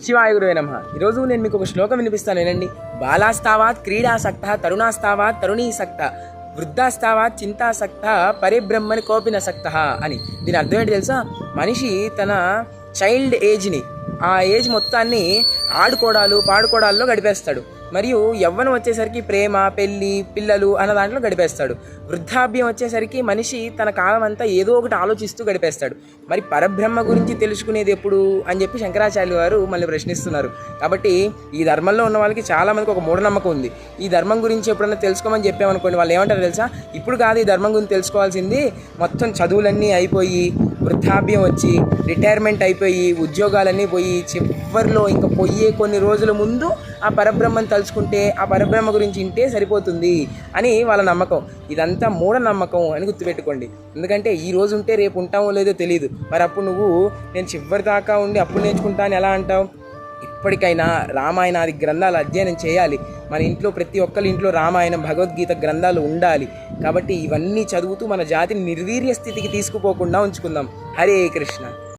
శివాయ గురువే నమః. ఈరోజు నేను మీకు ఒక శ్లోకం వినిపిస్తాను, వినండి. బాలాస్తావాత్ క్రీడాసక్త, తరుణాస్తావాత్ తరుణీసక్త, వృద్ధాస్తావాత్ చింతాసక్త, పరిబ్రహ్మని కోపినసక్త అని. దీని అర్థం ఏంటి తెలుసా? మనిషి తన చైల్డ్ ఏజ్ని, ఆ ఏజ్ మొత్తాన్ని ఆడుకోవడాలు పాడుకోవడాల్లో గడిపేస్తాడు. మరియు యవ్వనం వచ్చేసరికి ప్రేమ, పెళ్ళి, పిల్లలు అన్న దాంట్లో గడిపేస్తాడు. వృద్ధాప్యం వచ్చేసరికి మనిషి తన కాలం అంతా ఏదో ఒకటి ఆలోచిస్తూ గడిపేస్తాడు. మరి పరబ్రహ్మ గురించి తెలుసుకునేది ఎప్పుడు అని చెప్పి శంకరాచార్యులు వారు మళ్ళీ ప్రశ్నిస్తున్నారు. కాబట్టి ఈ ధర్మంలో ఉన్న వాళ్ళకి చాలామందికి ఒక మూఢనమ్మకం ఉంది. ఈ ధర్మం గురించి ఎప్పుడన్నా తెలుసుకోమని చెప్పామనుకోండి, వాళ్ళు ఏమంటారు తెలుసా? ఇప్పుడు కాదు ఈ ధర్మం గురించి తెలుసుకోవాల్సింది, మొత్తం చదువులన్నీ అయిపోయి, వృద్ధాప్యం వచ్చి, రిటైర్మెంట్ అయిపోయి, ఉద్యోగాలన్నీ పోయి, చివరిలో ఇంకా పోయే కొన్ని రోజుల ముందు ఆ పరబ్రహ్మను తలుచుకుంటే, ఆ పరబ్రహ్మ గురించి వింటే సరిపోతుంది అని వాళ్ళ నమ్మకం. ఇదంతా మూఢనమ్మకం అని గుర్తుపెట్టుకోండి. ఎందుకంటే ఈ రోజు ఉంటే రేపు ఉంటామో లేదో తెలియదు. మరి అప్పుడు నువ్వు నేను చివరి దాకా ఉండి అప్పుడు నేర్చుకుంటా అని ఎలా అంటావు? ఇప్పటికైనా రామాయణాది గ్రంథాలు అధ్యయనం చేయాలి. మన ఇంట్లో ప్రతి ఒక్కరి ఇంట్లో రామాయణం, భగవద్గీత గ్రంథాలు ఉండాలి. కాబట్టి ఇవన్నీ చదువుతూ మన జాతిని నిర్వీర్య స్థితికి తీసుకుపోకుండా ఉంచుకుందాం. హరే కృష్ణ.